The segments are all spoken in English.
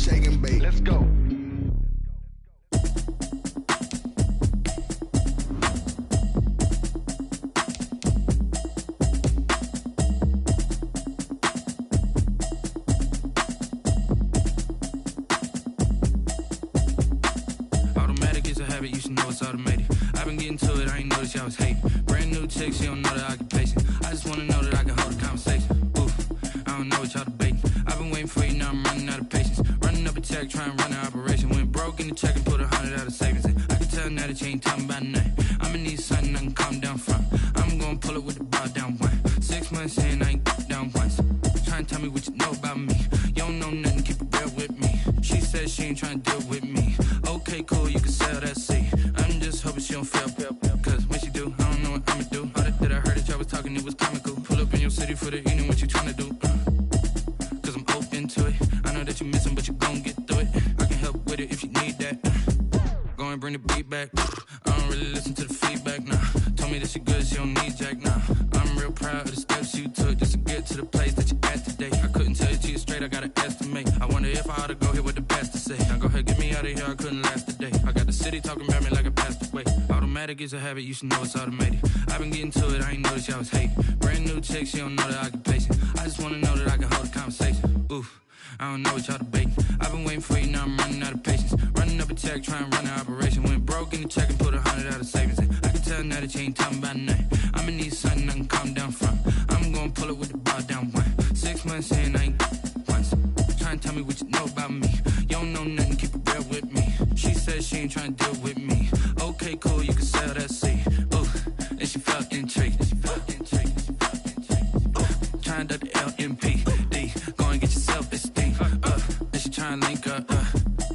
shake and bake. Let's go. You should know it's automated. I've been getting to it, I ain't noticed y'all was hating. Brand new chick, she don't know the occupation. I just wanna know that I can hold a conversation. Oof, I don't know what y'all debating. I've been waiting for you, now I'm running out of patience. Running up a check, trying to run an operation. Went broke in the check and put 100 out of savings in. I can tell now that you ain't talking about nothing. I'ma need something I can calm down from. I'm gonna pull it with the bar down one. 6 months in, I ain't down once. Trying to tell me what you know about me. You don't know nothing, keep it real with me. She said she ain't trying to deal with me. Okay, cool, you can sell that seat. I'm just hoping she don't fail, cause when she do, I don't know what I'ma do. All that I heard that y'all was talking, it was comical. Pull up in your city for the evening, what you tryna do? Cause I'm open to it. I know that you missing, but you gon' get through it. I can help with it if you need that. Go and bring the beat back. I don't really listen to the feedback, nah. Told me that she good, she don't need jack, nah. I'm real proud of the steps you took just to get to the place that you at today. I couldn't tell you to you straight, I gotta estimate. I wonder if I ought to go here with the pastor say. Now go ahead, get me out of here, I couldn't last a day. I got the city talking about me like I passed away. Automatic is a habit, you should know it's automated. I've been getting to it, I ain't noticed y'all was hating. Brand new chick, she don't know the occupation. I just wanna know that I can hold a conversation. Oof, I don't know what y'all debating. I've been waiting for you, now I'm running out of patience. Running up a check, trying to run an operation. Went broke in the check and put 100 out of savings in. I can tell now that you ain't talking about nothing. I'ma need something I can calm down from. I'm gonna pull it with the bar down one. 6 months in, I ain't once. Trying to tell me what you know about me. You don't know nothing, keep it real with me. She said she ain't trying to deal with me. Okay, cool, you can sell that seat. Ooh, and she felt intrigued. Trying to the LMPD. Go and get your self-esteem. And she trying to link up.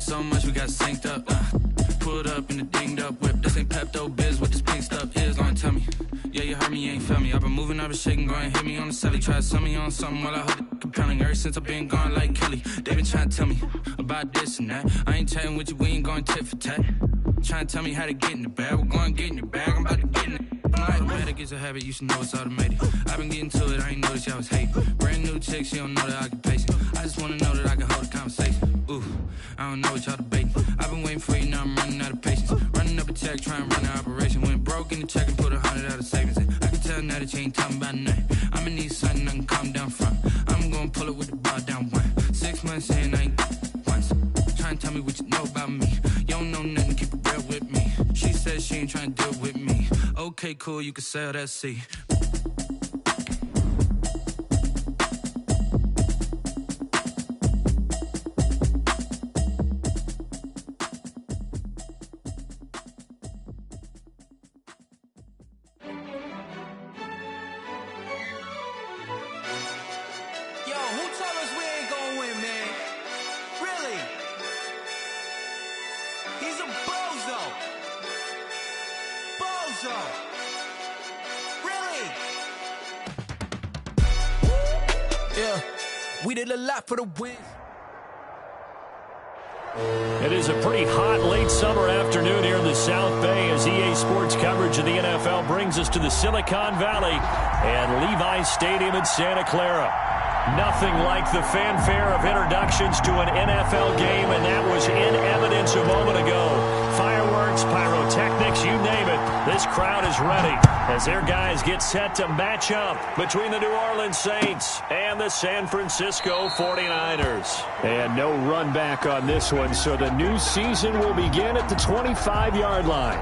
So much we got synced up. Pulled up in the dinged up whip. This ain't Pepto-Biz, what this pink stuff is. Go and tell me. Yeah, you heard me, you ain't felt me. I've been moving, I've been shaking, go and hit me on the celly. Try to sell me on something while I hold it compelling. Ever since I've been gone like Kelly, they been trying to tell me about this and that. I ain't chatting with you, we ain't going tit for tat. Trying to tell me how to get in the bag. We're going to get in your bag, I'm about to get in it. Automatic is a habit, you should know it's automated. I've been getting to it, I ain't noticed y'all was hating. Brand new chick, she don't know the occupation. I just wanna know that I can hold a conversation. Ooh, I don't know what y'all debating. I've been waiting for you, now I'm running out of patience. Running up a check, trying to run an operation. Went broke in the check and put 100 out of savings in. I can tell now that you ain't talking about nothing. I'ma need something I can calm down from. I'm gonna pull it with the bar down one. 6 months in, I ain't once. Trying to tell me what you know about me. You don't know nothing, keep it real with me. She said she ain't trying to deal with me. Okay, cool, you can sell that seat. We did a lot for the win. It is a pretty hot late summer afternoon here in the South Bay as EA Sports coverage of the NFL brings us to the Silicon Valley and Levi's Stadium in Santa Clara. Nothing like the fanfare of introductions to an NFL game, and that was in evidence a moment ago. Fireworks, pyrotechnics, you name it. This crowd is ready as their guys get set to match up between the New Orleans Saints and the San Francisco 49ers. And no run back on this one, so the new season will begin at the 25-yard line.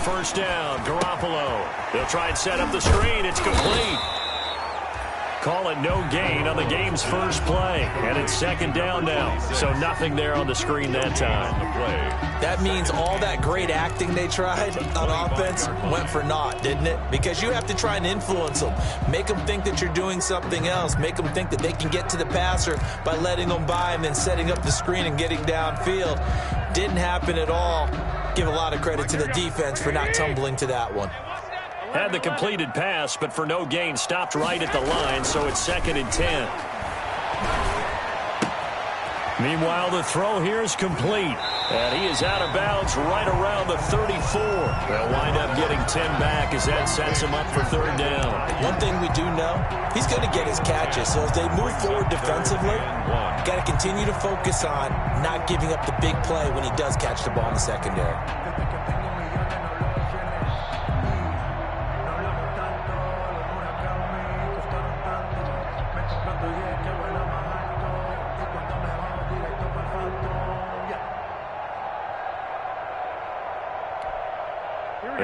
First down, Garoppolo. They'll try and set up the screen. It's complete. Call it no gain on the game's first play. And it's second down now. So nothing there on the screen that time. That means all that great acting they tried on offense went for naught, didn't it? Because you have to try and influence them. Make them think that you're doing something else. Make them think that they can get to the passer by letting them by and then setting up the screen and getting downfield. Didn't happen at all. Give a lot of credit to the defense for not tumbling to that one. Had the completed pass, but for no gain, stopped right at the line, so it's 2nd and 10. Meanwhile, the throw here is complete, and he is out of bounds right around the 34. They'll wind up getting 10 back as that sets him up for 3rd down. One thing we do know, he's going to get his catches, so as they move forward defensively, got to continue to focus on not giving up the big play when he does catch the ball in the secondary.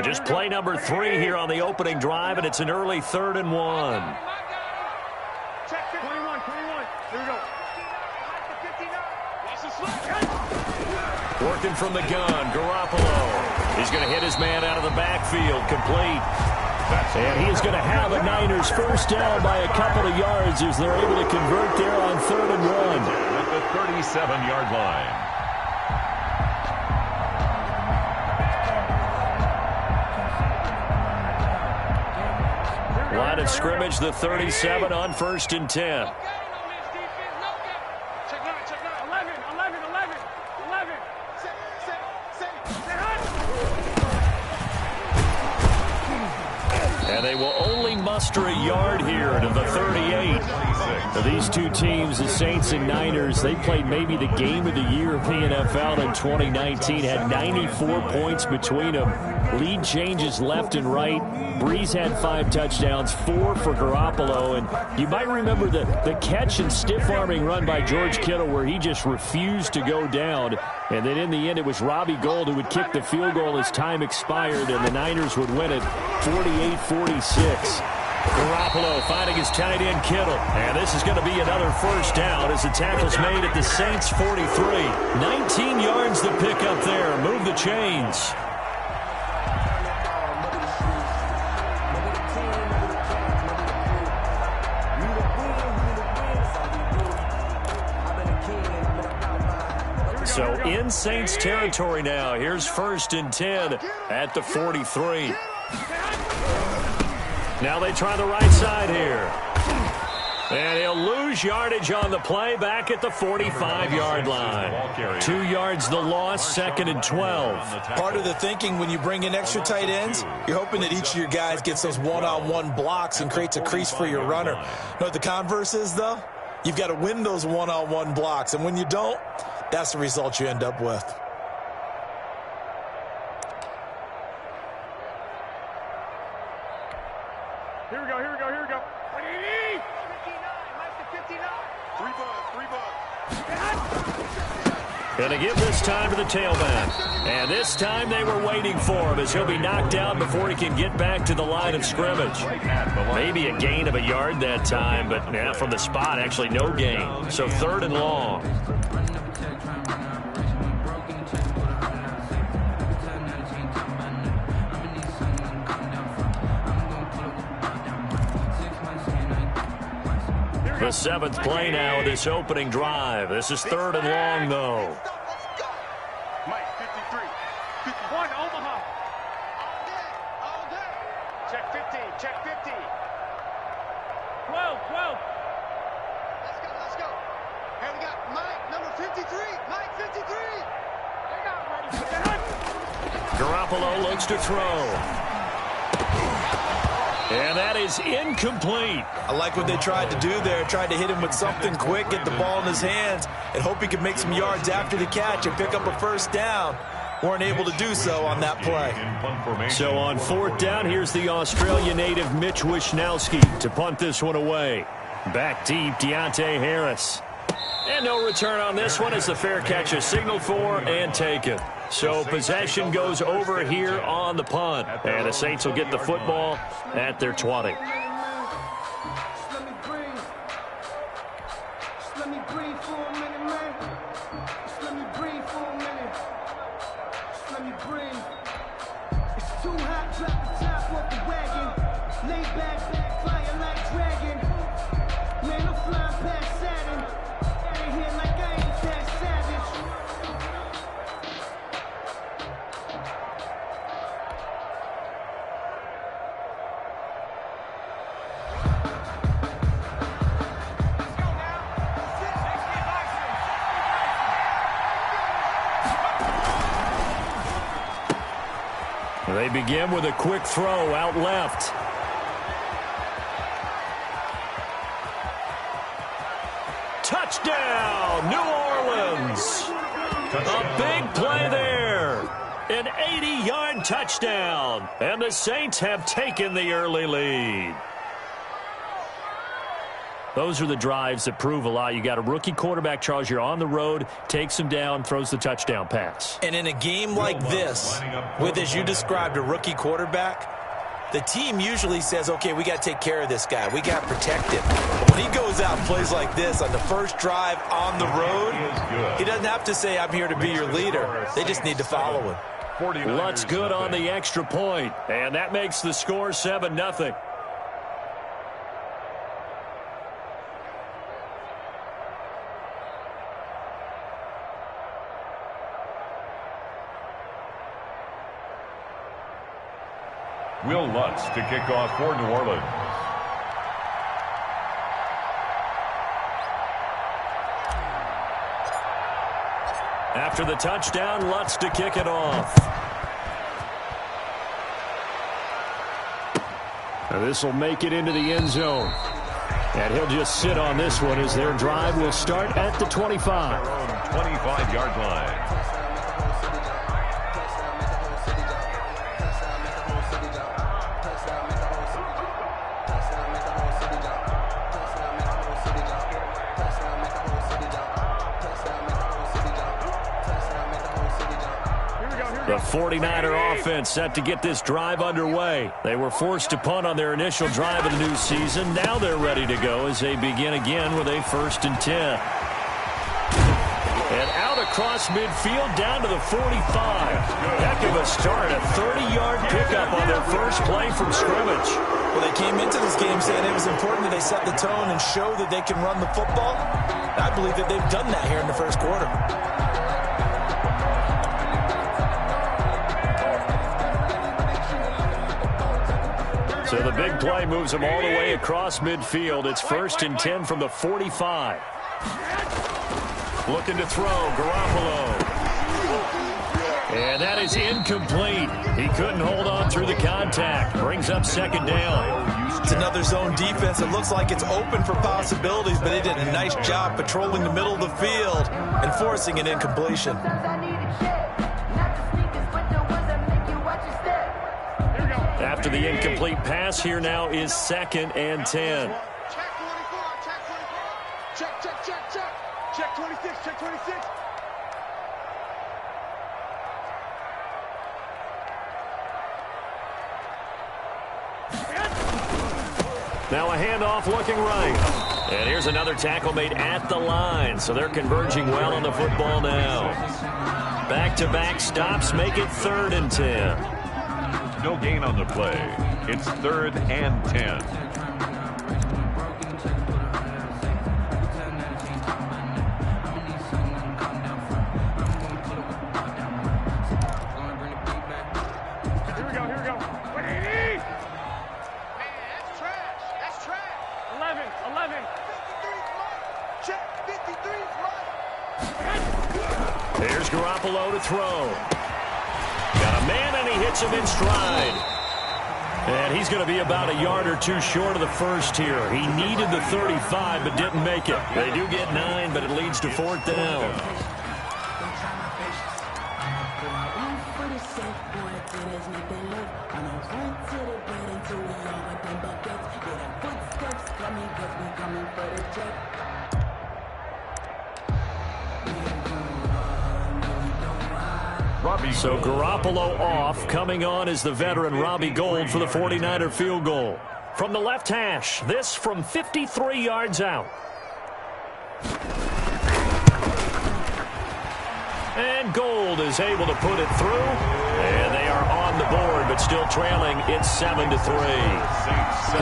Just play number 3 here on the opening drive, and it's an early 3rd and 1. Check 21. Here we go. Working from the gun, Garoppolo. He's going to hit his man out of the backfield, complete. And he is going to have a Niners first down by a couple of yards as they're able to convert there on 3rd and 1. At the 37-yard line. Line of scrimmage, the 37 on 1st and 10. And they will only muster a yard here to the 38. Now, these two teams, the Saints and Niners, they played maybe the game of the year of the NFL in 2019. Had 94 points between them. Lead changes left and right. Breeze had 5 touchdowns, 4 for Garoppolo. And you might remember the catch and stiff-arming run by George Kittle where he just refused to go down. And then in the end, it was Robbie Gould who would kick the field goal as time expired, and the Niners would win it 48-46. Garoppolo finding his tight end Kittle. And this is going to be another first down as the tackle's made at the Saints 43. 19 yards to pick up there. Move the chains. So in Saints territory now. Here's 1st and 10 at the 43. Now they try the right side here. And he'll lose yardage on the play back at the 45-yard line. 2 yards the loss, 2nd and 12. Part of the thinking when you bring in extra tight ends, you're hoping that each of your guys gets those one-on-one blocks and creates a crease for your runner. You know what the converse is, though? You've got to win those one-on-one blocks, and when you don't, that's the result you end up with. Here we go. 3 bucks. Gonna give this time to the tailback. And this time they were waiting for him as he'll be knocked down before he can get back to the line of scrimmage. Maybe a gain of a yard that time, but from the spot, actually no gain. So 3rd and long. The 7th play now of this opening drive. This is 3rd and long, though. Mike, 53. 51, Omaha. All day. Check 15. 12. Let's go. Here we got Mike, number 53. Mike, 53. They're not ready for that. Garoppolo looks to throw. And that is incomplete. I like what they tried to do there. Tried to hit him with something quick, get the ball in his hands, and hope he could make some yards after the catch and pick up a first down. Weren't able to do so on that play. So on 4th down, here's the Australia native Mitch Wishnowsky to punt this one away. Back deep, Deontay Harris. And no return on this one as the fair catch is signaled for and taken. So possession goes over here on the punt. And the Saints will get the football at their 20. Too hot, drop the top off the wagon. Lay back, fire like dragon. Man, I'm flying past Saturn. Out of here like I ain't that savage. They begin with a quick throw out left. Touchdown, New Orleans. A big play there. An 80-yard touchdown. And the Saints have taken the early lead. Those are the drives that prove a lot. You got a rookie quarterback, Charles. You're on the road, takes him down, throws the touchdown pass. And in a game like this, with, as you described, a rookie quarterback, the team usually says, okay, we got to take care of this guy. We got to protect him. But when he goes out and plays like this on the first drive on the road, he doesn't have to say, I'm here to be your leader. They just need to follow him. Lutz good on the extra point, and that makes the score 7-0. Will Lutz to kick off for New Orleans. After the touchdown, Lutz to kick it off. This will make it into the end zone. And he'll just sit on this one as their drive will start at the 25. 25-yard line. The 49er offense set to get this drive underway. They were forced to punt on their initial drive of the new season. Now they're ready to go as they begin again with a 1st and 10. And out across midfield down to the 45. Heck of a start. A 30-yard pickup on their first play from scrimmage. Well, they came into this game saying it was important that they set the tone and show that they can run the football. I believe that they've done that here in the first quarter. So the big play moves them all the way across midfield. It's 1st and 10 from the 45. Looking to throw, Garoppolo. And that is incomplete. He couldn't hold on through the contact. Brings up 2nd down. It's another zone defense. It looks like it's open for possibilities, but they did a nice job patrolling the middle of the field and forcing an incompletion. After the incomplete pass, here now is 2nd and 10. Check 24, check 24. Check. Check 26, check 26. Now a handoff looking right. And here's another tackle made at the line. So they're converging well on the football now. Back-to-back stops make it 3rd and 10. No gain on the play. It's 3rd and 10. There's Garoppolo to throw. Got a man, and he hits him in stride. And he's going to be about a yard or two short of the first here. He needed the 35, but didn't make it. They do get 9, but it leads to 4th down. So Garoppolo off. Coming on is the veteran Robbie Gould for the 49er field goal. From the left hash, this from 53 yards out. And Gould is able to put it through. And they are on the board, but still still trailing. It's 7-3.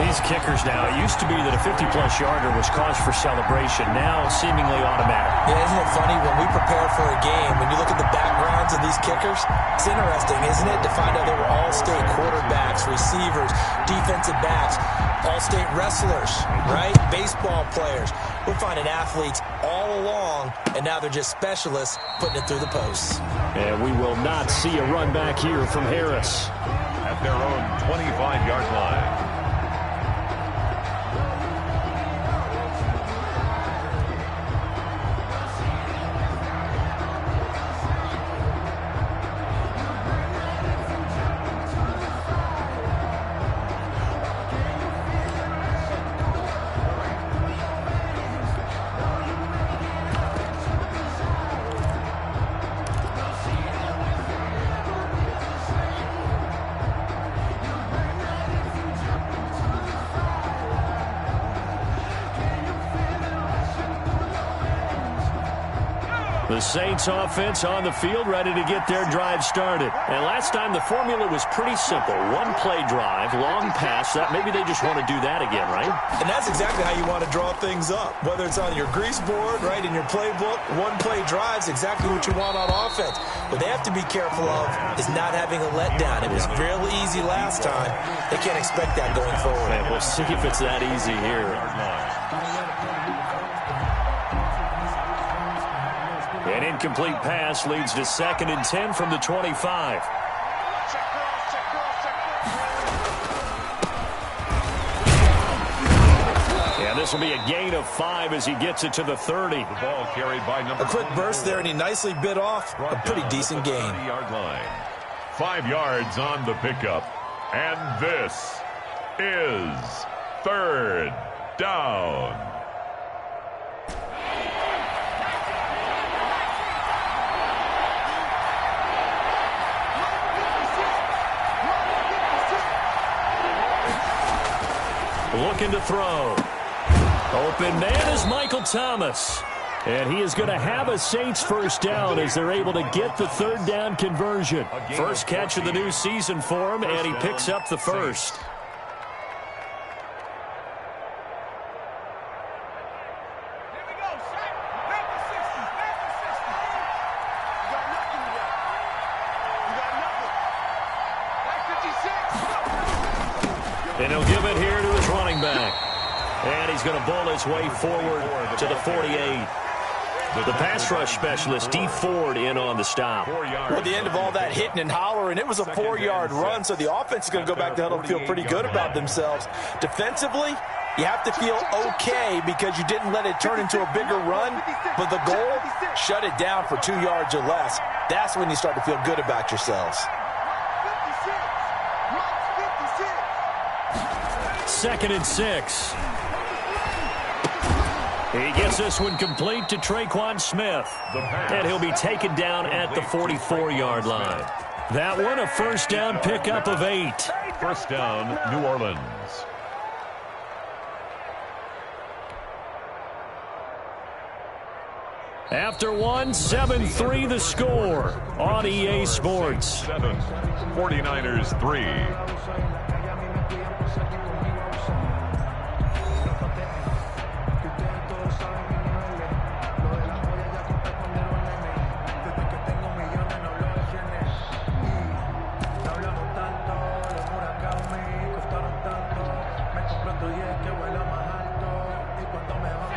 These kickers now, it used to be that a 50-plus yarder was cause for celebration. Now seemingly automatic. Yeah, isn't it funny when we prepare for a game, when you look at the backgrounds of these kickers, it's interesting, isn't it, to find out they were all-state quarterbacks, receivers, defensive backs, all-state wrestlers, right? Baseball players. We're finding athletes all along, and now they're just specialists putting it through the posts. And we will not see a run back here from Harris. At their own 25-yard line. The Saints offense on the field, ready to get their drive started. And last time the formula was pretty simple. One-play drive, long pass. That maybe they just want to do that again, right? And that's exactly how you want to draw things up. Whether it's on your grease board, right, in your playbook, one-play drive's exactly what you want on offense. What they have to be careful of is not having a letdown. It was real easy last time. They can't expect that going forward. And we'll see if it's that easy here. An incomplete pass leads to 2nd and 10 from the 25. And this will be a gain of 5 as he gets it to the 30. The ball carried by number. A quick burst there, and he nicely bit off a pretty decent gain. 30-yard line. 5 yards on the pickup. And this is 3rd down. Looking to throw. Open man is Michael Thomas. And he is going to have a Saints first down as they're able to get the 3rd down conversion. First catch of the new season for him, and he picks up the first. And he'll give it here to his running back. And he's going to bull his way forward to the 48. The pass rush specialist, D. Ford, in on the stop. At the end of all that hitting and hollering, it was a 4-yard run, so the offense is going to go back to huddle and feel pretty good about themselves. Defensively, you have to feel okay because you didn't let it turn into a bigger run, but the goal, shut it down for 2 yards or less. That's when you start to feel good about yourselves. 2nd and 6. He gets this one complete to Traquan Smith. And he'll be taken down at the 44-yard line. That one a first down pickup of 8. First down, New Orleans. After one, 7-3 the score on EA Sports. 7, 49ers 3.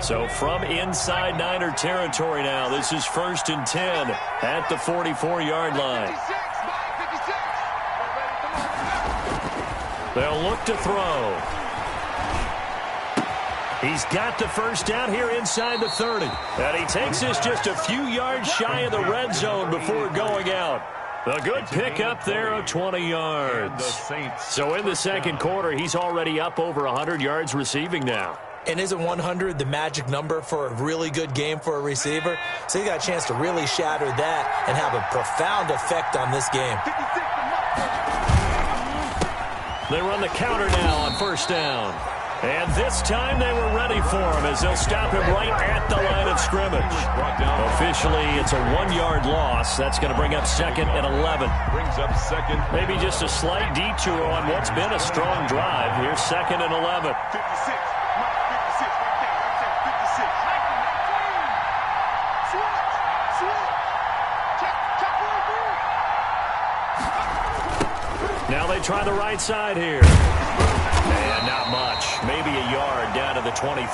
So from inside Niner territory now, this is 1st and 10 at the 44-yard line. They'll look to throw. He's got the first down here inside the 30. And he takes this just a few yards shy of the red zone before going out. A good pickup there of 20 yards. So in the second quarter, he's already up over 100 yards receiving now. And isn't 100 the magic number for a really good game for a receiver? So he got a chance to really shatter that and have a profound effect on this game. They run the counter now on first down. And this time they were ready for him as they'll stop him right at the line of scrimmage. Officially, it's a 1-yard loss. That's going to bring up second and 11. Brings up second. Maybe just a slight detour on what's been a strong drive. Here's second and 11. 56. Mike, 56. Right there. Right there. 56. Switch. Switch. Check one through. Now they try the right side here. And not much. Maybe a yard down to the 23. The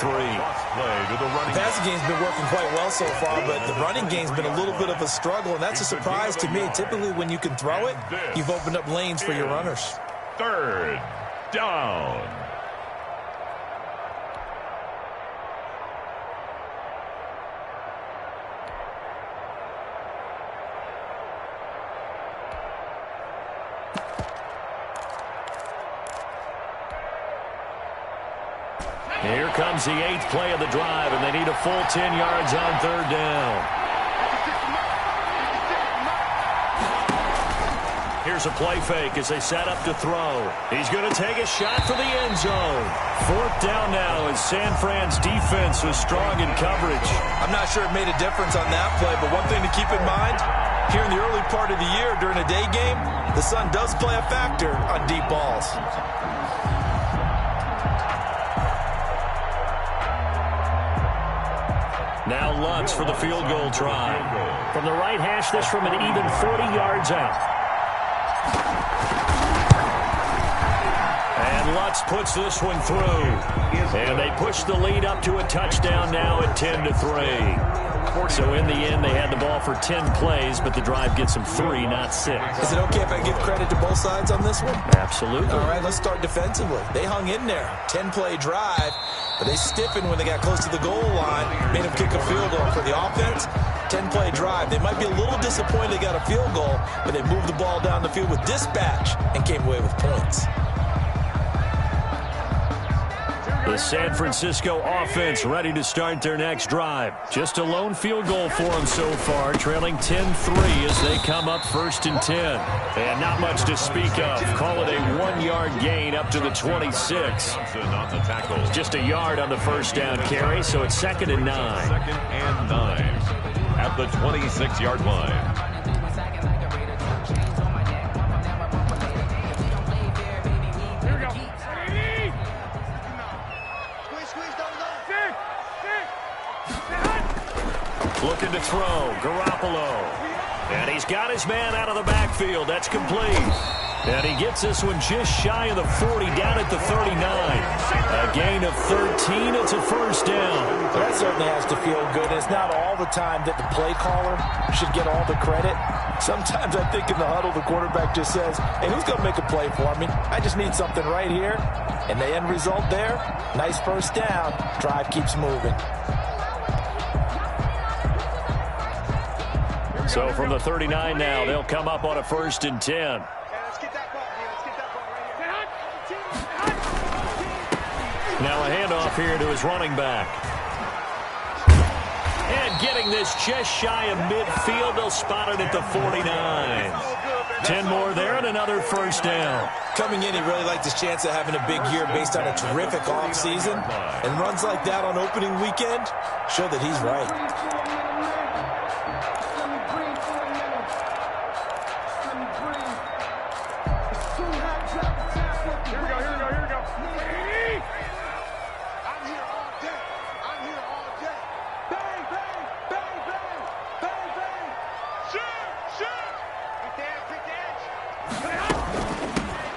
passing game's been working quite well so far, but the running game's been a little bit of a struggle, and that's a surprise to me. Typically, when you can throw it, you've opened up lanes for your runners. Third down. Here comes the 8th play of the drive, and they need a full 10 yards on third down. Here's a play fake as they set up to throw. He's going to take a shot for the end zone. 4th down now as San Fran's defense was strong in coverage. I'm not sure it made a difference on that play, but one thing to keep in mind, here in the early part of the year during a day game, the sun does play a factor on deep balls. Now Lutz for the field goal try. From the right hash, this from an even 40 yards out. And Lutz puts this one through. And they push the lead up to a touchdown now at 10-3. So in the end, they had the ball for 10 plays, but the drive gets them 3, not 6. Is it okay if I give credit to both sides on this one? Absolutely. All right, let's start defensively. They hung in there. 10-play drive, but they stiffened when they got close to the goal line, made them kick a field goal. For the offense, 10-play drive. They might be a little disappointed they got a field goal, but they moved the ball down the field with dispatch and came away with points. The San Francisco offense ready to start their next drive. Just a lone field goal for them so far, trailing 10-3 as they come up 1st and 10. And not much to speak of. Call it a 1-yard gain up to the 26. Just a yard on the first down carry, so it's 2nd and 9. 2nd and 9 at the 26-yard line. Looking to throw, Garoppolo. And he's got his man out of the backfield. That's complete. And he gets this one just shy of the 40, down at the 39. A gain of 13. It's a first down. That certainly has to feel good. It's not all the time that the play caller should get all the credit. Sometimes I think in the huddle, the quarterback just says, hey, who's going to make a play for me? I just need something right here. And the end result there, nice first down. Drive keeps moving. So from the 39 now, they'll come up on a 1st and 10. Let's get that ball here. Let's get that ball right here. Now a handoff here to his running back. And getting this just shy of midfield, they'll spot it at the 49. 10 more there and another first down. Coming in, he really liked his chance of having a big year based on a terrific offseason. And runs like that on opening weekend show that he's right.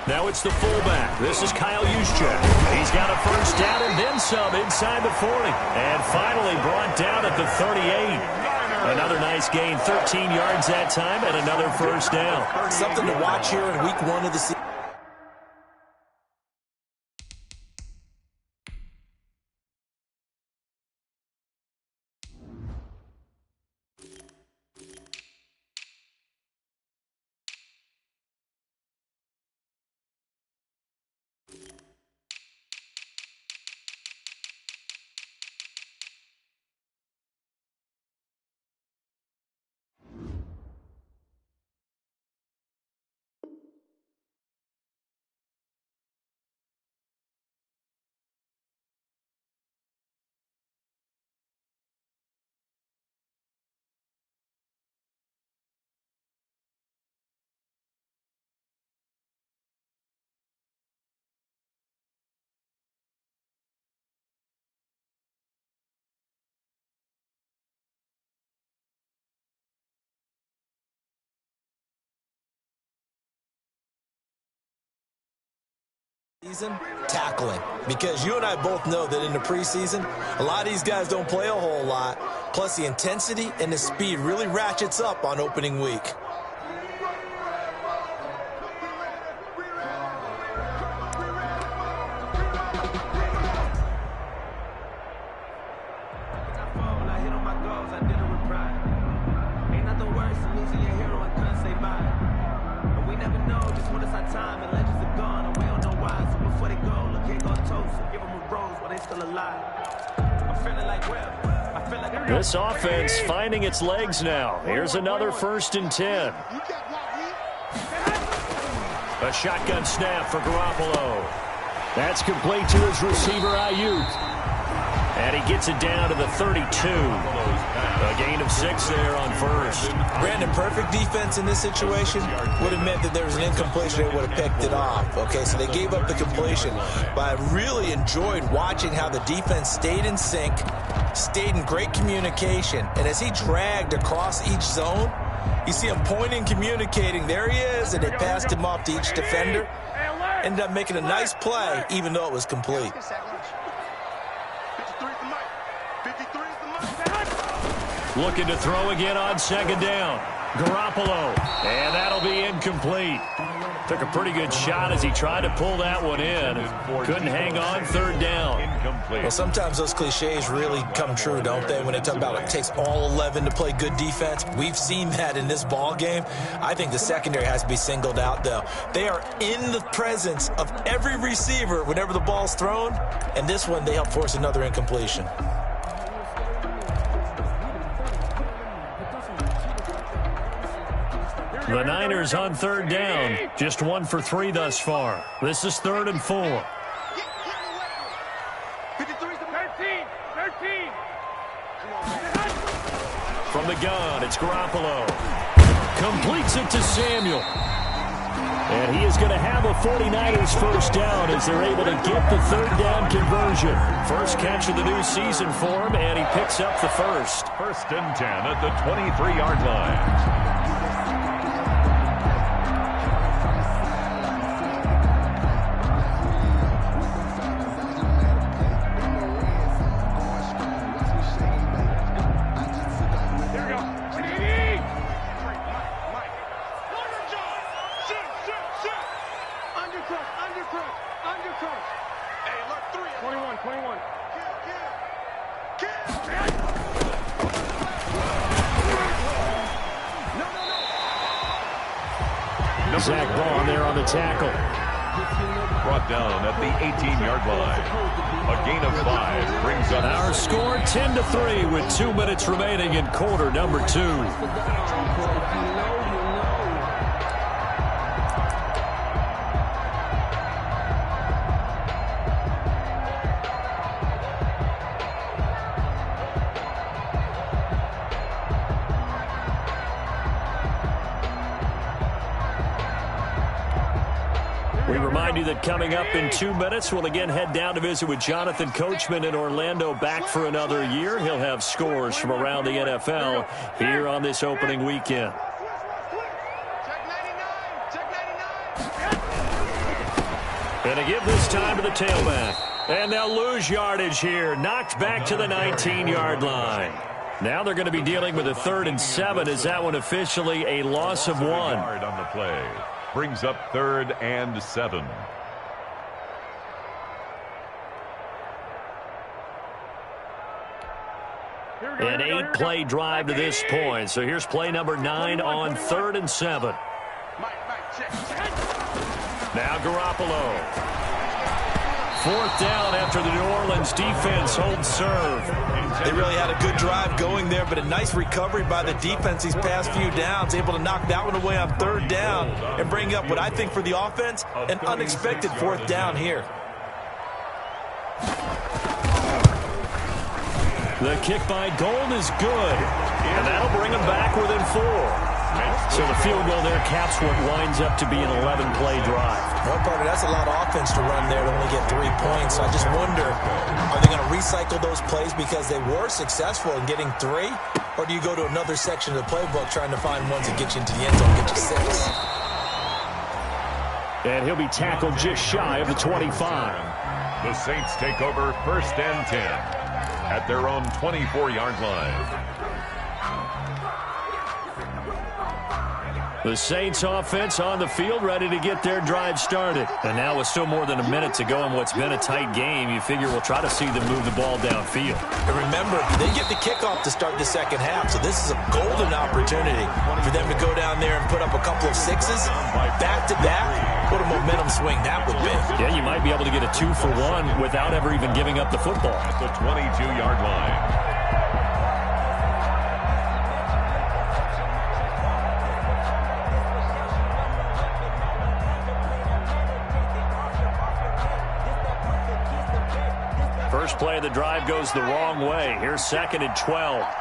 Now it's the fullback. This is Kyle Juszczyk. He's got a first down and then some inside the 40. And finally brought down at the 38. Another nice gain, 13 yards that time, and another first down. Something to watch here in week 1 of the season. Tackling, because you and I both know that in the preseason, a lot of these guys don't play a whole lot. Plus, the intensity and the speed really ratchets up on opening week. This offense finding its legs now. Here's another 1st and 10. A shotgun snap for Garoppolo. That's complete to his receiver, Ayuk. And he gets it down to the 32. A gain of 6 there on 1st. Brandon, perfect defense in this situation would have meant that there was an incompletion. They would have picked it off. Okay, so they gave up the completion. But I really enjoyed watching how the defense stayed in sync, stayed in great communication. And as he dragged across each zone, you see him pointing, communicating. There he is, and they passed him off to each defender. Ended up making a nice play, even though it was complete. Looking to throw again on 2nd down. Garoppolo, and that'll be incomplete. Took a pretty good shot as he tried to pull that one in. Couldn't hang on 3rd down. Well, sometimes those cliches really come true, don't they, when they talk about it takes all 11 to play good defense. We've seen that in this ball game. I think the secondary has to be singled out, though. They are in the presence of every receiver whenever the ball's thrown, and this one they help force another incompletion. The Niners on 3rd down. Just 1 for 3 thus far. This is 3rd and 4. 13. From the gun, it's Garoppolo. Completes it to Samuel. And he is going to have a 49ers 1st down as they're able to get the 3rd down conversion. First catch of the new season for him, and he picks up the 1st. 1st and 10 at the 23-yard line. Zach Bond there on the tackle. Brought down at the 18-yard line. A gain of 5 brings up our score 10-3 with 2 minutes remaining in quarter number 2. We remind you that coming up in 2 minutes, we'll again head down to visit with Jonathan Coachman in Orlando, back for another year. He'll have scores from around the NFL here on this opening weekend. And to give this time to the tailback. And they'll lose yardage here. Knocked back to the 19-yard line. Now they're going to be dealing with a 3rd and 7. Is that one officially a loss of 1? On the play. Brings up 3rd and 7. An 8-play drive to this point. So here's play number 9 on 3rd and 7. Now Garoppolo. 4th down after the New Orleans defense holds serve. They really had a good drive going there, but a nice recovery by the defense these past few downs, able to knock that one away on 3rd down and bring up what I think for the offense, an unexpected 4th down here. The kick by Gold is good, and that'll bring them back within 4. So the field goal there caps what winds up to be an 11-play drive. Well, Parker, that's a lot of offense to run there to only get 3 points. So I just wonder, are they going to recycle those plays because they were successful in getting 3? Or do you go to another section of the playbook trying to find ones that get you into the end zone and get you 6? And he'll be tackled just shy of the 25. The Saints take over 1st and 10 at their own 24-yard line. The Saints offense on the field, ready to get their drive started. And now with still more than a minute to go in what's been a tight game, you figure we'll try to see them move the ball downfield. And remember, they get the kickoff to start the second half, so this is a golden opportunity for them to go down there and put up a couple of sixes back-to-back. What a momentum swing that would be. Yeah, you might be able to get a 2-for-1 without ever even giving up the football. At the 22-yard line. First play of the drive goes the wrong way. Here's 2nd and 12. Mark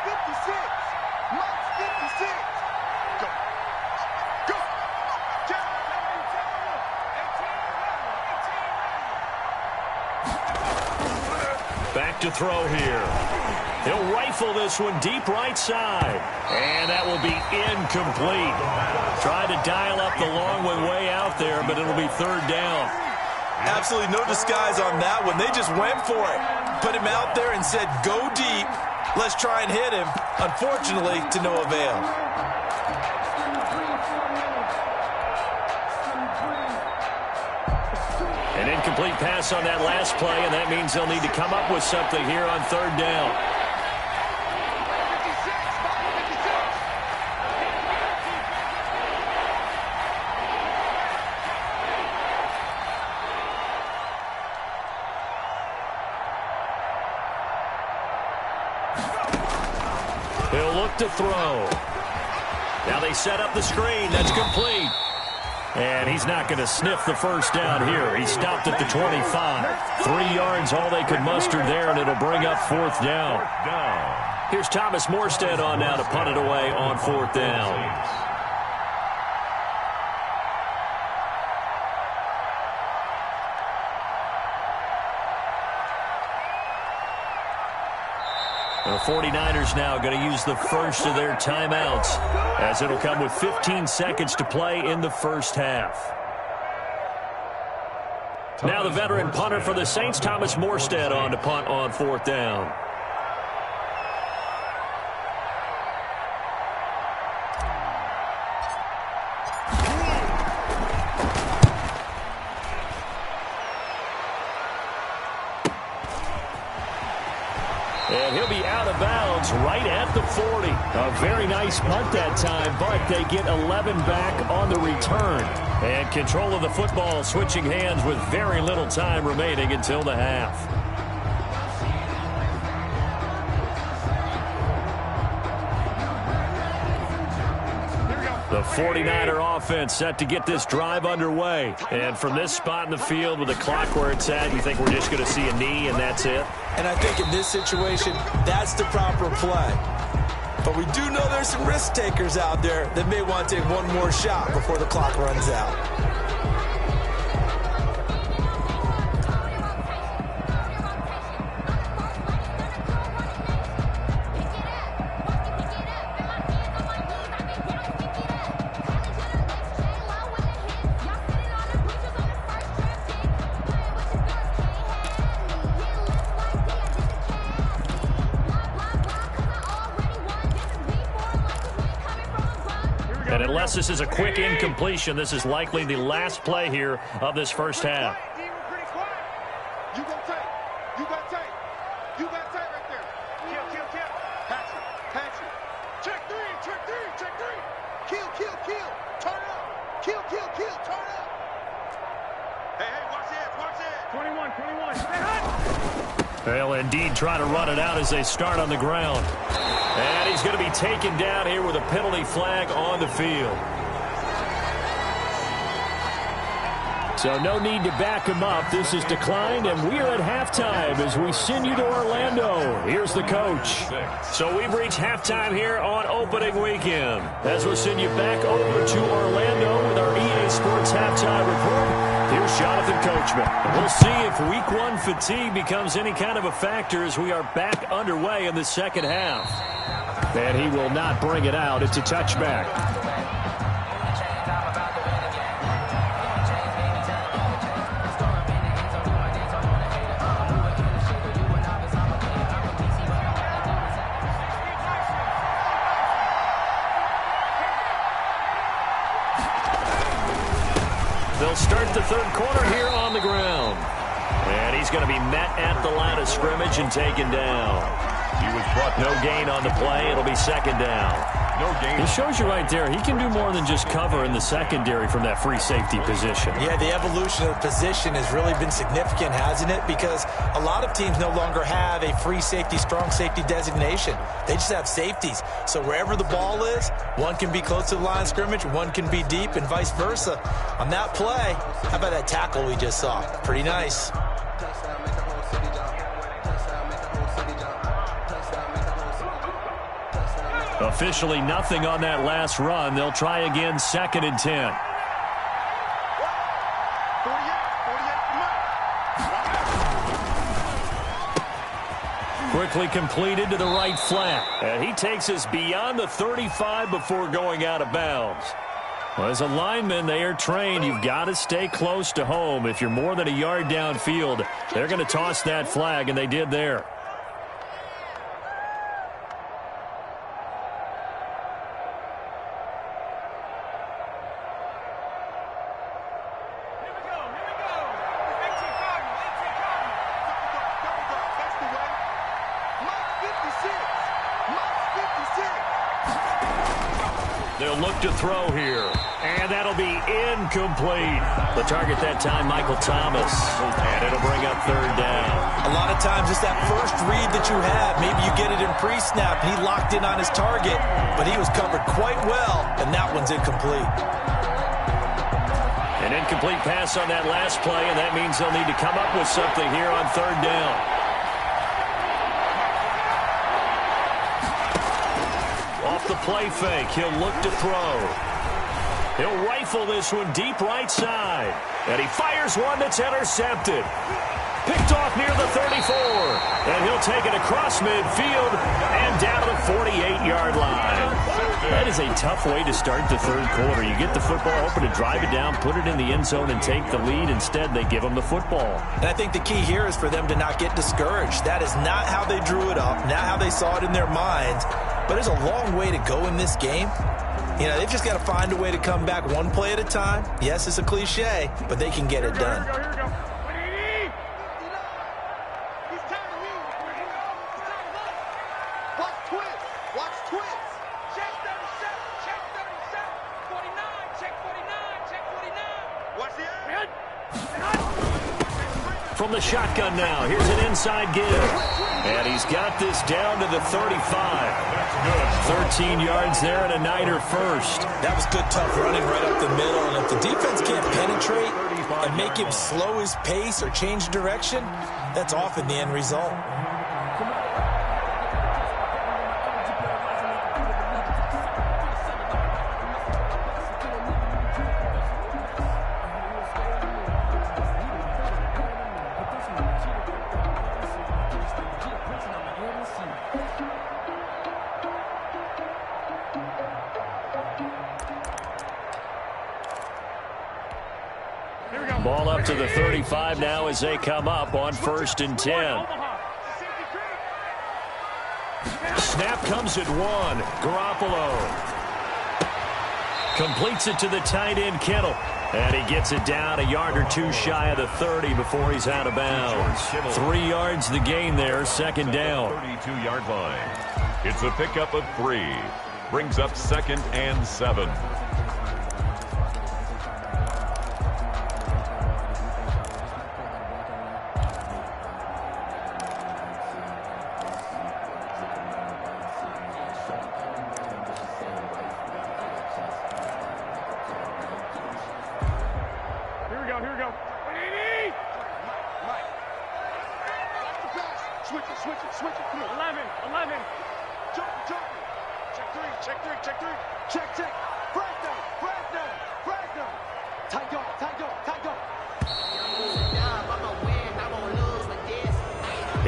56. Mark 56. Go. Go. Back to throw here. He'll rifle this one deep right side. And that will be incomplete. Tried to dial up the long one way out there, but it'll be 3rd down. Absolutely no disguise on that one. They just went for it. Put him out there and said, go deep. Let's try and hit him. Unfortunately, to no avail. An incomplete pass on that last play, and that means they'll need to come up with something here on 3rd down. He'll look to throw. Now they set up the screen. That's complete. And he's not going to sniff the first down here. He stopped at the 25. 3 yards, all they could muster there, and it'll bring up 4th down. Here's Thomas Morstead on now to punt it away on 4th down. The 49ers now going to use the first of their timeouts, as it'll come with 15 seconds to play in the first half. Now the veteran punter for the Saints, Thomas Morstead, on to punt on 4th down. And he'll be out of bounds right at the 40. A very nice punt that time, but they get 11 back on the return. And control of the football switching hands with very little time remaining until the half. The 49er offense set to get this drive underway. And from this spot in the field with the clock where it's at, you think we're just going to see a knee and that's it? And I think in this situation, that's the proper play. But we do know there's some risk takers out there that may want to take one more shot before the clock runs out. And unless this is a quick incompletion, this is likely the last play here of this first half. You got tight. You got tight. You got tight right there. Kill. Patch it. Check three. Kill. Turn up. Kill. Turn up. Hey, watch it. 21. Stay hot. They'll indeed try to run it out as they start on the ground. And he's going to be taken down here with a penalty flag on the field. So no need to back him up. This is declined, and we are at halftime as we send you to Orlando. Here's the coach. So we've reached halftime here on opening weekend. As we'll send you back over to Orlando with our EA Sports halftime report. Here's Jonathan Coachman. We'll see if week one fatigue becomes any kind of a factor as we are back underway in the second half. And he will not bring it out. It's a touchback. They'll start the third quarter here on the ground. And he's going to be met at the line of scrimmage and taken down. He was brought no gain on the play. It'll be second down. No gain. It shows you right there, he can do more than just cover in the secondary from that free safety position. Yeah, the evolution of the position has really been significant, hasn't it? Because a lot of teams no longer have a free safety, strong safety designation. They just have safeties. So wherever the ball is, one can be close to the line of scrimmage, one can be deep, and vice versa. On that play, how about that tackle we just saw? Pretty nice. Officially nothing on that last run. They'll try again, 2nd and 10. Quickly completed to the right flat. And he takes us beyond the 35 before going out of bounds. Well, as a lineman, they are trained. You've got to stay close to home. If you're more than a yard downfield, they're going to toss that flag, and they did there. They'll look to throw here, and that'll be incomplete. The target that time, Michael Thomas, and it'll bring up third down. A lot of times it's that first read that you have. Maybe you get it in pre-snap, and he locked in on his target, but he was covered quite well, and that one's incomplete. An incomplete pass on that last play, and that means they'll need to come up with something here on third down. Off the play fake, he'll look to throw. He'll rifle this one deep right side. And he fires one that's intercepted. Picked off near the 34. And he'll take it across midfield and down to the 48-yard line. That is a tough way to start the third quarter. You get the football, hoping to drive it down, put it in the end zone, and take the lead. Instead, they give them the football. And I think the key here is for them to not get discouraged. That is not how they drew it up, not how they saw it in their minds. But there's a long way to go in this game. You know, they've just got to find a way to come back one play at a time. Yes, it's a cliche, but they can get it done. Here we go. Watch twist. Watch twist. Check 37. Check 37. 49. Check 49. Check 49. Watch the end. From the shotgun now, here's an inside give. And he's got this down to the 35. 13 yards there and a Niner first. That was good, tough running right up the middle. And if the defense can't penetrate and make him slow his pace or change direction, that's often the end result. Ball up to the 35 now as they come up on 1st and 10. Snap comes at 1. Garoppolo completes it to the tight end, Kittle. And he gets it down a yard or two shy of the 30 before he's out of bounds. 3 yards the gain there, 2nd down. 32-yard line. It's a pickup of 3. Brings up 2nd and 7. Here we go. Mike. Switch it. Come on. 11. Jump. Check 3. Check. Frag down. Tight go.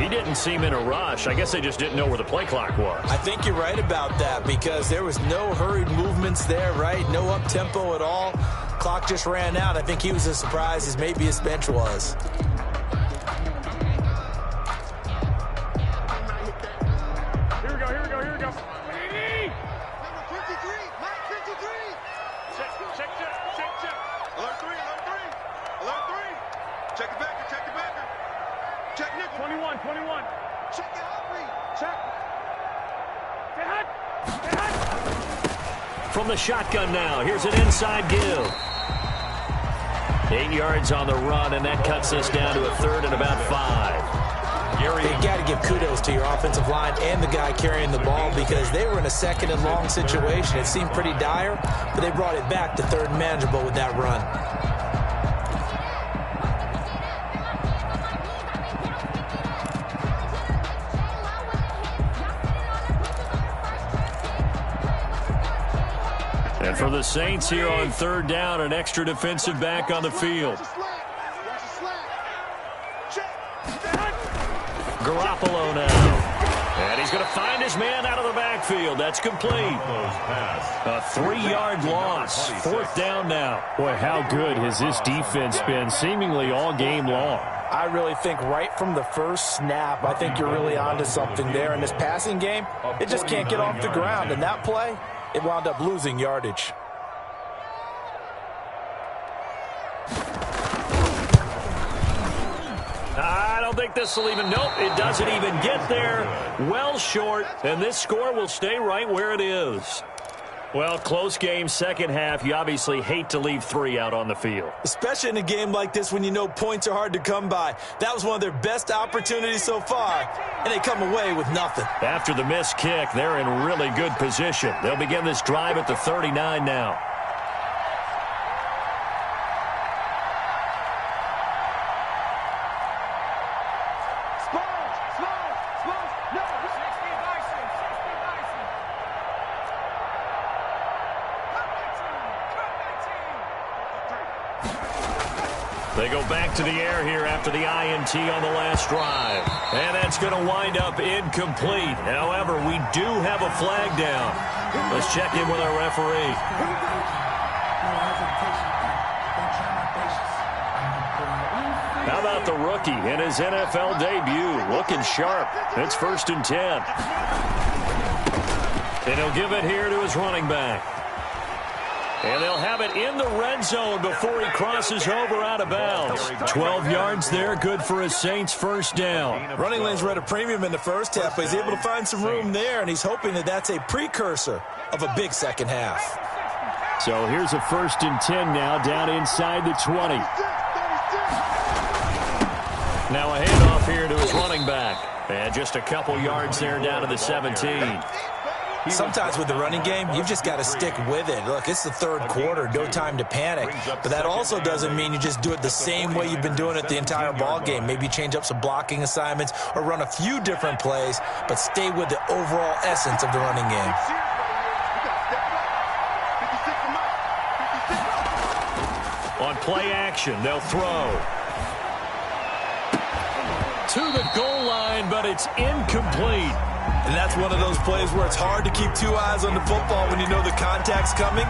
He didn't seem in a rush. I guess they just didn't know where the play clock was. I think you're right about that because there was no hurried movements there, right? No up-tempo at all. Clock just ran out. I think he was as surprised as maybe his bench was. Here we go. Number 53. Mike 53. Check. Alert 3. Check the backer, check the backer. Check nickel. 21. Check your hot read. Check. Get hot. From the shotgun now, here's an inside give. 8 yards on the run, and that cuts us down to a third and about 5. You got to give kudos to your offensive line and the guy carrying the ball because they were in a second and long situation. It seemed pretty dire, but they brought it back to third and manageable with that run. And for the Saints here on third down, an extra defensive back on the field. Garoppolo now. And he's going to find his man out of the backfield. That's complete. A 3-yard loss. Fourth down now. Boy, how good has this defense been seemingly all game long? I really think right from the first snap, I think you're really onto something there. In this passing game, it just can't get off the ground. And that play, it wound up losing yardage. I don't think this will even, nope, it doesn't even get there. Well short, and this score will stay right where it is. Well, close game, second half. You obviously hate to leave 3 out on the field. Especially in a game like this when you know points are hard to come by. That was one of their best opportunities so far, and they come away with nothing. After the missed kick, they're in really good position. They'll begin this drive at the 39 now. They go back to the air here after the INT on the last drive. And that's going to wind up incomplete. However, we do have a flag down. Let's check in with our referee. How about the rookie in his NFL debut? Looking sharp. It's 1st and 10. And he'll give it here to his running back. And they'll have it in the red zone before he crosses over out of bounds. 12 yards there, good for a Saints first down. Running lanes were at a premium in the first half, but he's able to find some room there, and he's hoping that that's a precursor of a big second half. So here's a 1st and 10 now, down inside the 20. Now a handoff here to his running back. And just a couple yards there down to the 17. Sometimes with the running game, you've just got to stick with it. Look, it's the third quarter, no time to panic. But that also doesn't mean you just do it the same way you've been doing it the entire ball game. Maybe change up some blocking assignments or run a few different plays, but stay with the overall essence of the running game. On play action, they'll throw. To the goal line, but it's incomplete. And that's one of those plays where it's hard to keep 2 eyes on the football when you know the contact's coming,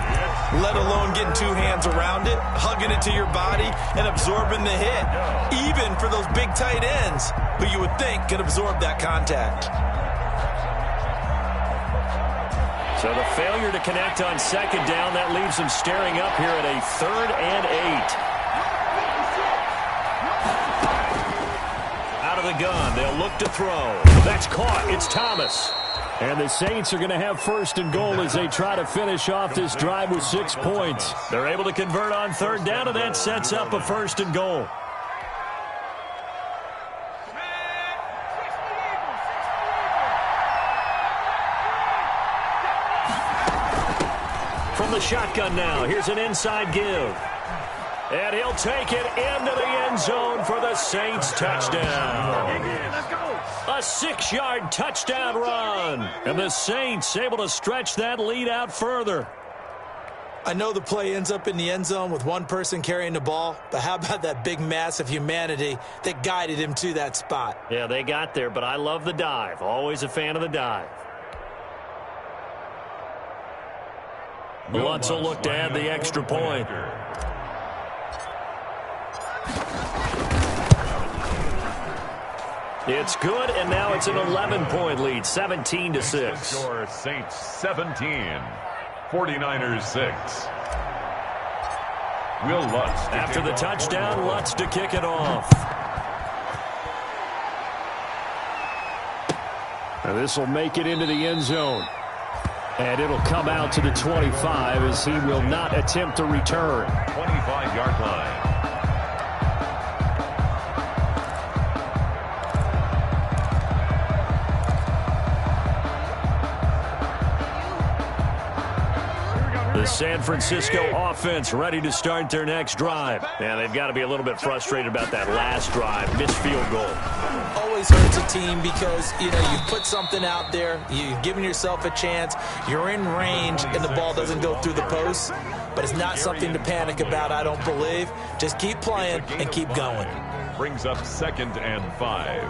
let alone getting 2 hands around it, hugging it to your body, and absorbing the hit, even for those big tight ends who you would think could absorb that contact. So the failure to connect on second down, that leaves them staring up here at a 3rd and 8. The gun, they'll look to throw. That's caught. It's Thomas. And the Saints are going to have 1st and goal as they try to finish off this drive with 6 points. They're able to convert on third down, and that sets up a 1st and goal. From the shotgun now, here's an inside give. And he'll take it into the end zone for the Saints touchdown. A 6-yard touchdown run. And the Saints able to stretch that lead out further. I know the play ends up in the end zone with one person carrying the ball, but how about that big mass of humanity that guided him to that spot? Yeah, they got there, but I love the dive. Always a fan of the dive. Lutz will look to add the extra point. It's good, and now it's an 11-point lead, 17-6. Your Saints 17, 49ers 6. Will Lutz. After the touchdown, Lutz to kick it off. And this will make it into the end zone. And it'll come out to the 25 as he will not attempt to return. 25-yard line. The San Francisco offense ready to start their next drive. And they've got to be a little bit frustrated about that last drive. Missed field goal. Always hurts a team because, you put something out there, you've given yourself a chance, you're in range, and the ball doesn't go through the post. But it's not something to panic about, I don't believe. Just keep playing and keep going. Brings up 2nd and 5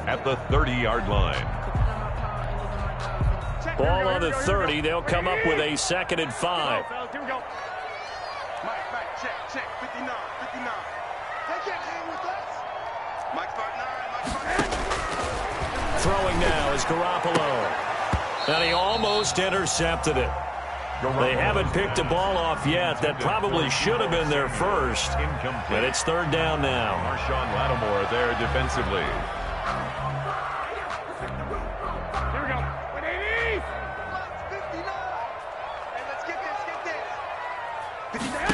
at the 30-yard line. Ball on the 30. They'll come up with a 2nd and 5. Here we go. Mike, check. 59. They can't hang with us. Mike spot 9. Throwing now is Garoppolo. And he almost intercepted it. They haven't picked the ball off yet. That probably should have been their first. But it's 3rd down now. Marshawn Lattimore there defensively. Here we go. 180. 59. Hey, let's get this. 59.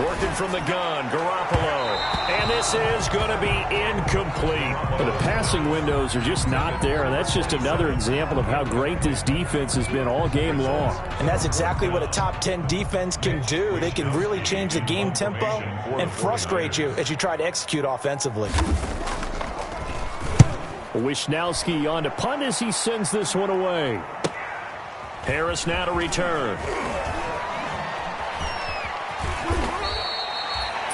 Working from the gun, Garoppolo. And this is going to be incomplete. But the passing windows are just not there, and that's just another example of how great this defense has been all game long. And that's exactly what a top 10 defense can do. They can really change the game tempo and frustrate you as you try to execute offensively. Wisnowski on to punt as he sends this one away. Harris now to return.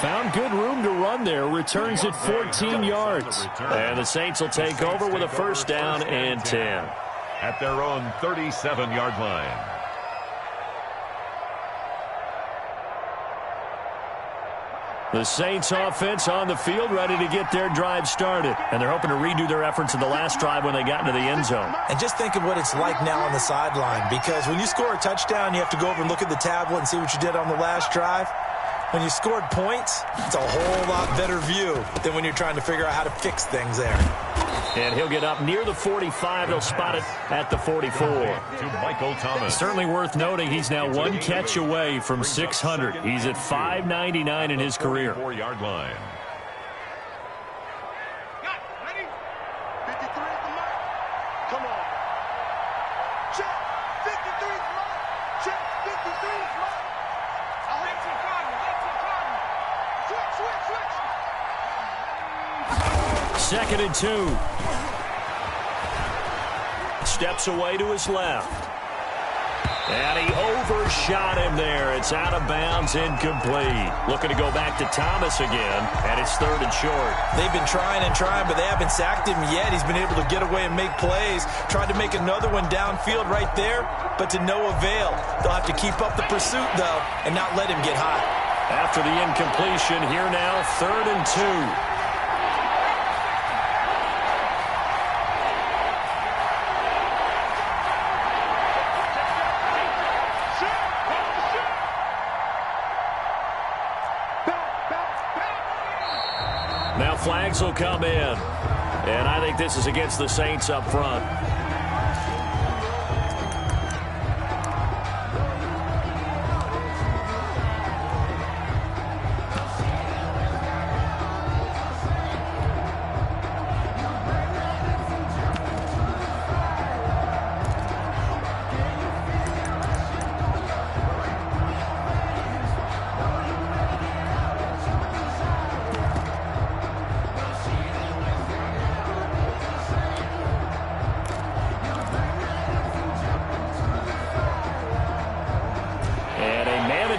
Found good room to run there. Returns at 14 yards. And the Saints will take over with a 1st down and 10. At their own 37-yard line. The Saints offense on the field ready to get their drive started. And they're hoping to redo their efforts in the last drive when they got into the end zone. And just think of what it's like now on the sideline, because when you score a touchdown, you have to go over and look at the tablet and see what you did on the last drive. When you scored points, it's a whole lot better view than when you're trying to figure out how to fix things there. And he'll get up near the 45. They'll spot it at the 44. To Michael Thomas. Certainly worth noting he's now 1 catch away from 600. He's at 599 in his career. 4-yard line. Ready? 53 is the mark. Come on. Check. 53 is mark. Check. 53 is mark. Switch. 2nd and 2. Steps away to his left. And he overshot him there. It's out of bounds, incomplete. Looking to go back to Thomas again, and it's 3rd and short. They've been trying, but they haven't sacked him yet. He's been able to get away and make plays. Tried to make another one downfield right there, but to no avail. They'll have to keep up the pursuit, though, and not let him get hot. After the incompletion, here now, 3rd and 2. Now flags will come in. And I think this is against the Saints up front.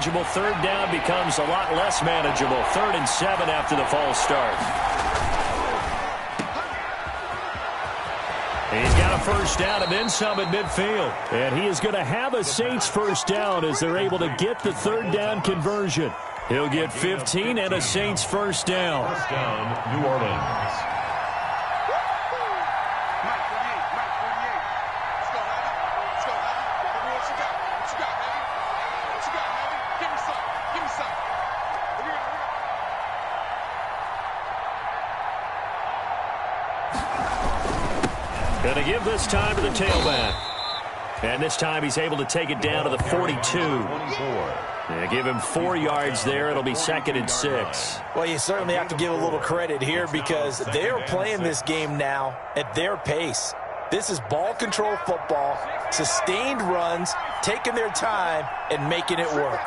manageable. 3rd down becomes a lot less manageable. 3rd and 7 after the false start. He's got a first down and then some at midfield. And he is going to have a Saints first down as they're able to get the 3rd down conversion. He'll get 15 and a Saints first down. First down, New Orleans. Going to give this time to the tailback. And this time he's able to take it down to the 42. Yeah, give him 4 yards there. It'll be 2nd and 6. Well, you certainly have to give a little credit here because they're playing this game now at their pace. This is ball control football, sustained runs, taking their time, and making it work.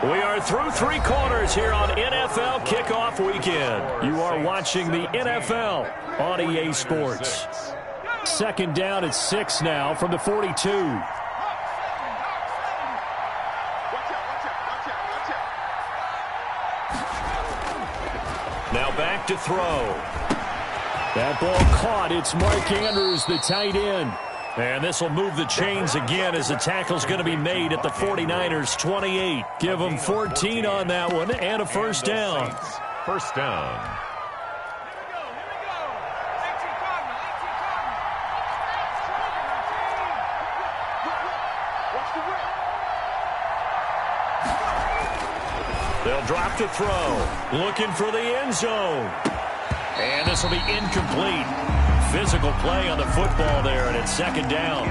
We are through 3 quarters here on NFL Kickoff Weekend. You are watching the NFL on EA Sports. 2nd down at 6 now from the 42. Now back to throw. That ball caught. It's Mark Andrews, the tight end. And this will move the chains again as the tackle's going to be made at the 49ers 28. Give them 14 on that one and a first down. First down. They'll drop to throw. Looking for the end zone. And this will be incomplete. Physical play on the football there, and it's 2nd down.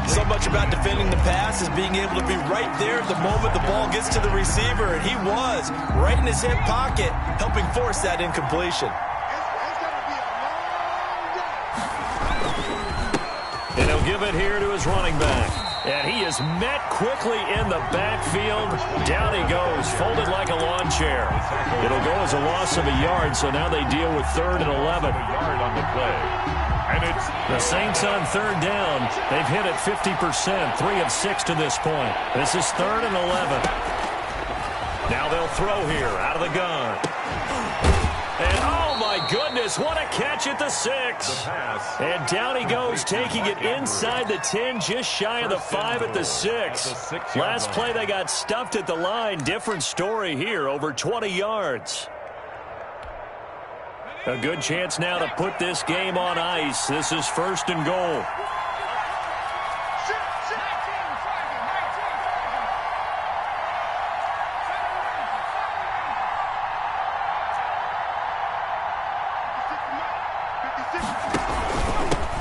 So much about defending the pass is being able to be right there at the moment the ball gets to the receiver, and he was right in his hip pocket, helping force that incompletion. And he'll give it here to his running back. And he is met quickly in the backfield. Down he goes, folded like a lawn chair. It'll go as a loss of a yard, so now they deal with 3rd and 11. Yard on the play. And it's the Saints on 3rd down. They've hit it 50%, 3 of 6 to this point. This is 3rd and 11. Now they'll throw here out of the gun. And oh my goodness, what a catch at the 6. And down he goes, taking it inside the 10, just shy of the 5 at the 6. Last play they got stuffed at the line. Different story here, over 20 yards. A good chance now to put this game on ice. This is 1st and goal.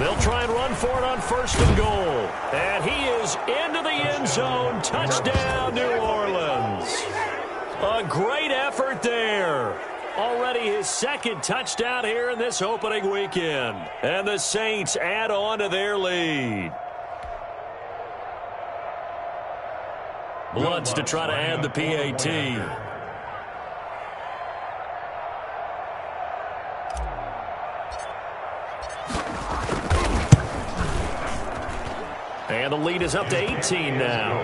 They'll try and run for it on 1st and goal. And he is into the end zone. Touchdown, New Orleans. A great effort there. Already his 2nd touchdown here in this opening weekend. And the Saints add on to their lead. Bloods to try to add the PAT. And the lead is up to 18 now.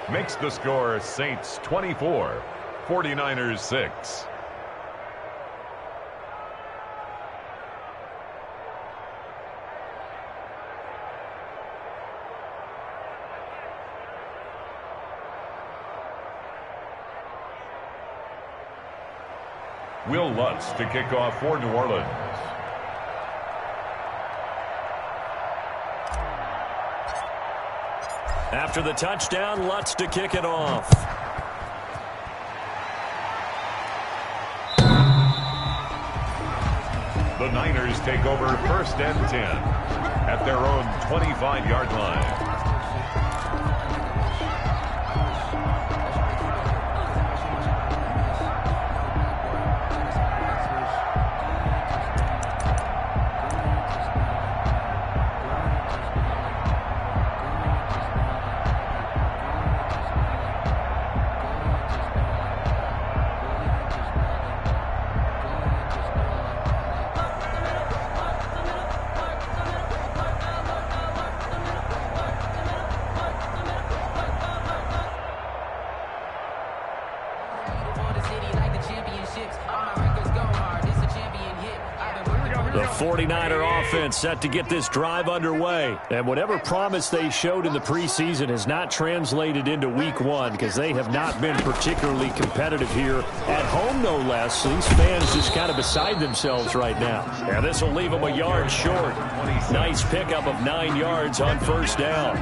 Makes the score Saints 24, 49ers 6. Will Lutz to kick off for New Orleans. After the touchdown, Lutz to kick it off. The Niners take over 1st and 10 at their own 25-yard line. The 49er offense set to get this drive underway. And whatever promise they showed in the preseason has not translated into week 1 because they have not been particularly competitive here at home, no less. So these fans just kind of beside themselves right now. And this will leave them a yard short. Nice pickup of 9 yards on 1st down.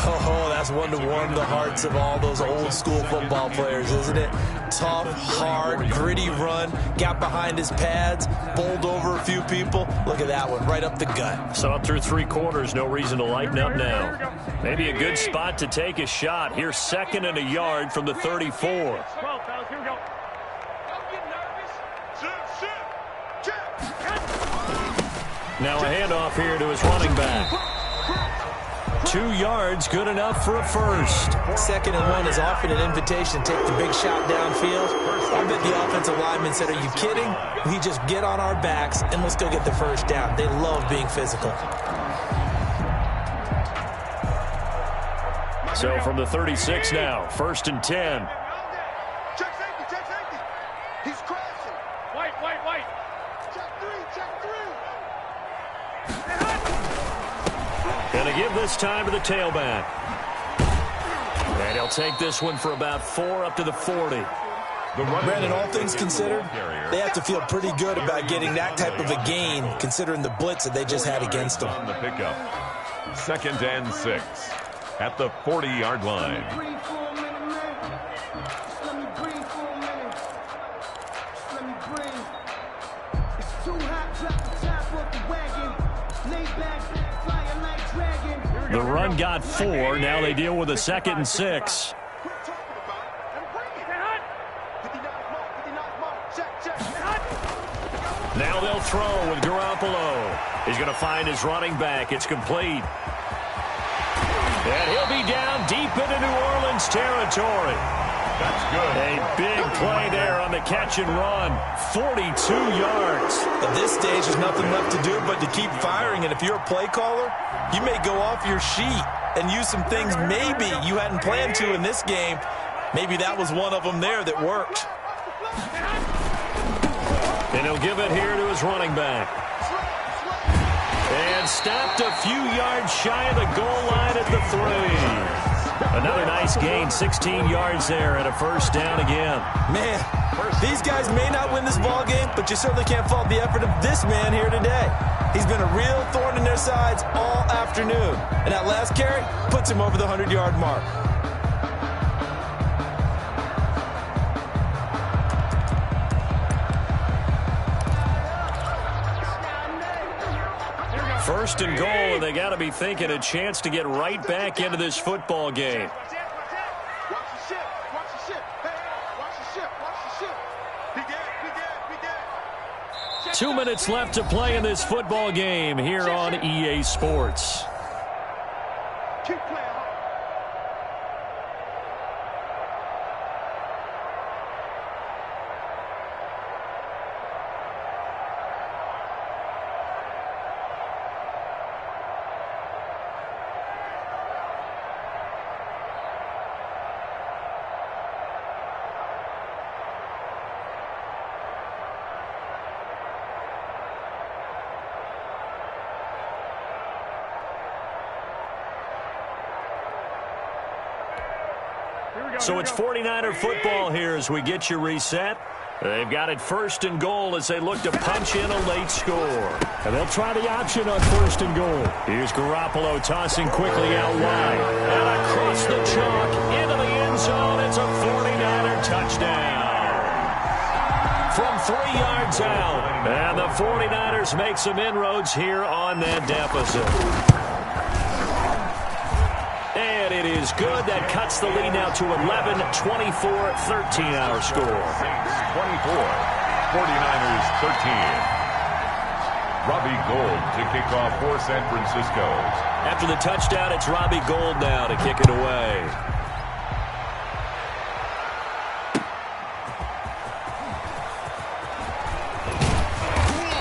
Oh, that's one to warm the hearts of all those old school football players, isn't it? tough, hard, gritty run. Got behind his pads, bowled over a few people. Look at that one, right up the gut. So up through 3 quarters, no reason to lighten up now. Maybe a good spot to take a shot. Here's 2nd and a yard from the 34. 12, fellas, here we go. Now a handoff here to his running back. 2 yards, good enough for a first. 2nd and 1 is often an invitation to take the big shot downfield. I bet the offensive lineman said, are you kidding? We just get on our backs and let's go get the first down. They love being physical. So from the 36 now, 1st and 10. Check safety. He's crashing. White. Check 3. Going to give this time to the tailback. And he'll take this one for about 4 up to the 40. Brandon, all things considered, they have to feel pretty good about getting that type of a gain, considering the blitz that they just had against them. On the pickup. 2nd and 6 at the 40-yard line. Breathe for a minute, man. Just let me breathe for a minute. Just let me breathe. It's too hot, drop the top off the wagon. Lay back, flying like dragon. The run got 4. Now they deal with a 2nd and 6. Quit talking about it and bring it. 59 mark. Check. Now they'll throw with Garoppolo. He's going to find his running back. It's complete. And he'll be down deep into New Orleans territory. That's good. A big play there on the catch and run. 42 yards. At this stage, there's nothing left to do but to keep firing. And if you're a play caller, you may go off your sheet and use some things maybe you hadn't planned to in this game. Maybe that was one of them there that worked. And he'll give it here to his running back. And stopped a few yards shy of the goal line at the 3. Another nice gain, 16 yards there and a first down again. Man, these guys may not win this ball game, but you certainly can't fault the effort of this man here today. He's been a real thorn in their sides all afternoon. And that last carry puts him over the 100-yard mark. First and goal, and they got to be thinking a chance to get right back into this football game. Watch the ship. Hey, watch the ship. Be good. 2 minutes left to play in this football game here on EA Sports. Keep playing. So it's 49er football here as we get you reset. They've got it 1st and goal as they look to punch in a late score. And they'll try the option on 1st and goal. Here's Garoppolo tossing quickly out wide. And across the chalk into the end zone. It's a 49er touchdown. From 3 yards out. And the 49ers make some inroads here on that deficit. And it is good. That cuts the lead now to 11, 24, 13 our score. 24, 49ers 13. Robbie Gould to kick off for San Francisco. After the touchdown, it's Robbie Gould now to kick it away.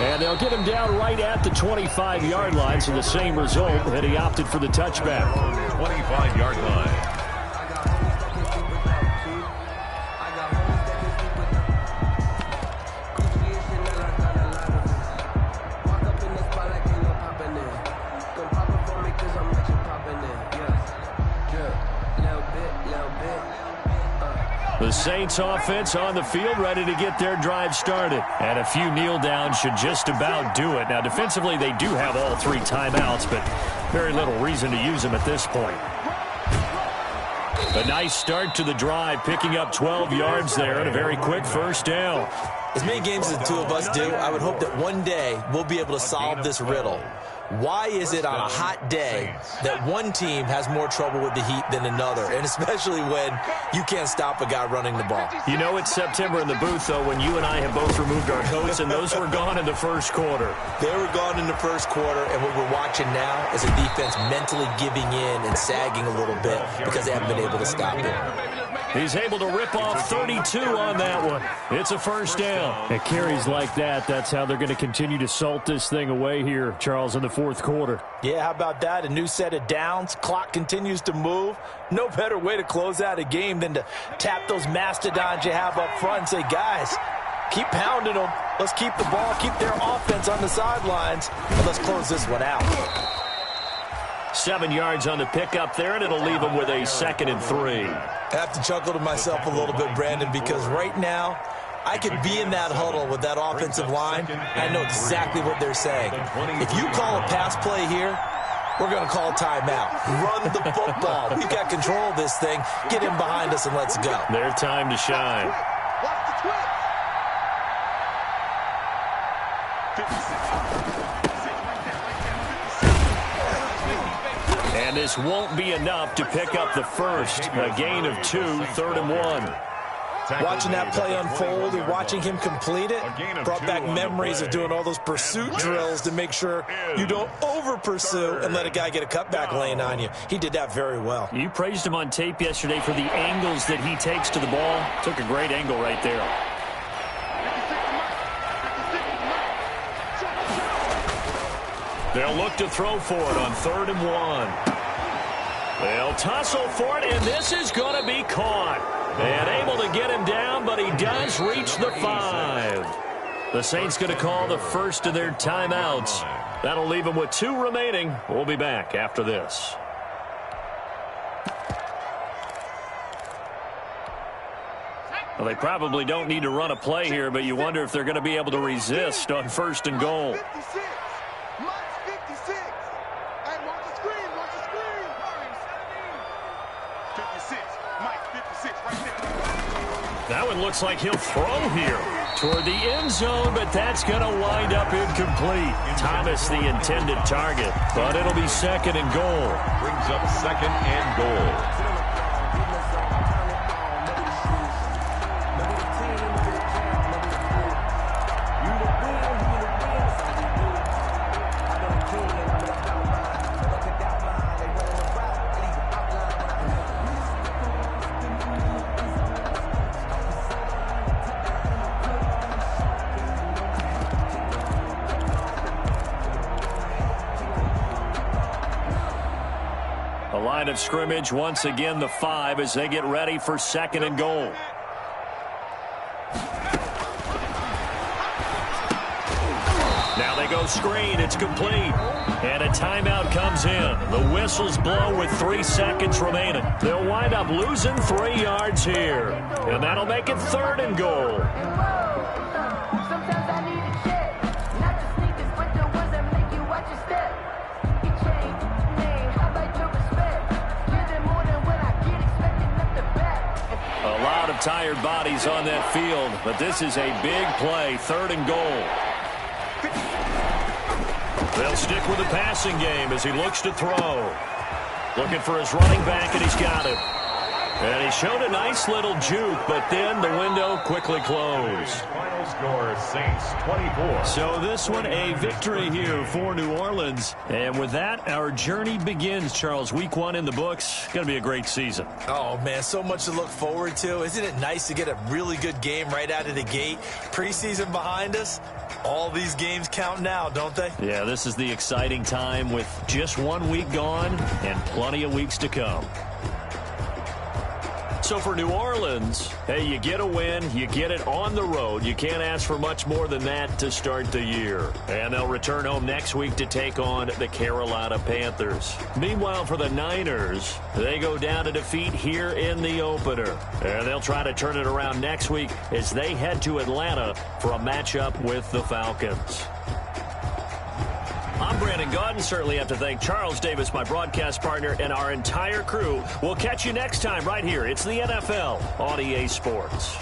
And they'll get him down right at the 25-yard line, so the same result, and he opted for the touchback. 25-yard line. The Saints offense on the field, ready to get their drive started. And a few kneel downs should just about do it. Now, defensively, they do have all 3 timeouts, but very little reason to use them at this point. A nice start to the drive, picking up 12 yards there and a very quick first down. As many games as the two of us do, I would hope that one day we'll be able to solve this riddle. Why is it on a hot day that one team has more trouble with the heat than another, and especially when you can't stop a guy running the ball? You know it's September in the booth, though, when you and I have both removed our coats, and those were gone in the first quarter. They were gone in the first quarter, and what we're watching now is a defense mentally giving in and sagging a little bit because they haven't been able to stop it. He's able to rip off 32 on that one. It's a first down. It carries like that. That's how they're going to continue to salt this thing away here, Charles, in the fourth quarter. Yeah, how about that? A new set of downs. Clock continues to move. No better way to close out a game than to tap those mastodons you have up front and say, guys, keep pounding them. Let's keep the ball, keep their offense on the sidelines, and let's close this one out. 7 yards on the pickup there, and it'll leave them with a 2nd and 3. I have to chuckle to myself a little bit, Brandon, because right now I could be in that huddle with that offensive line. I know exactly what they're saying. If you call a pass play here, we're going to call a timeout. Run the football. We've got control of this thing. Get in behind us and let's go. Their time to shine. Watch the twist. 56. And this won't be enough to pick up the first. A gain of 2, 3rd and 1. Watching that play unfold and watching him complete it brought back memories of doing all those pursuit drills to make sure you don't over-pursue and let a guy get a cutback lane on you. He did that very well. You praised him on tape yesterday for the angles that he takes to the ball. Took a great angle right there. They'll look to throw for it on 3rd and 1. They'll tussle for it, and this is going to be caught. And able to get him down, but he does reach the 5. The Saints going to call the first of their timeouts. That'll leave them with 2 remaining. We'll be back after this. Well, they probably don't need to run a play here, but you wonder if they're going to be able to resist on 1st and goal. 56. Mike's 56. And watch the screen. Watch the screen. 56. Mike, 56 right there. That one looks like he'll throw here toward the end zone, but that's going to wind up incomplete. Thomas, the intended target, but it'll be 2nd and goal. Brings up 2nd and goal. Line of scrimmage once again the 5 as they get ready for 2nd and goal. Now they go screen. It's complete. And a timeout comes in. The whistles blow with 3 seconds remaining. They'll wind up losing 3 yards here. And that'll make it 3rd and goal. Tired bodies on that field, but this is a big play. 3rd and goal. They'll stick with the passing game as he looks to throw. Looking for his running back, and he's got it. And he showed a nice little juke, but then the window quickly closed. Final score, Saints 24. So this one a victory here for New Orleans. And with that, our journey begins, Charles. Week 1 in the books. Going to be a great season. Oh, man, so much to look forward to. Isn't it nice to get a really good game right out of the gate? Preseason behind us. All these games count now, don't they? Yeah, this is the exciting time with just 1 week gone and plenty of weeks to come. So for New Orleans, hey, you get a win, you get it on the road. You can't ask for much more than that to start the year. And they'll return home next week to take on the Carolina Panthers. Meanwhile, for the Niners, they go down to defeat here in the opener. And they'll try to turn it around next week as they head to Atlanta for a matchup with the Falcons. I'm Brandon Gaudin. Certainly have to thank Charles Davis, my broadcast partner, and our entire crew. We'll catch you next time right here. It's the NFL on EA Sports.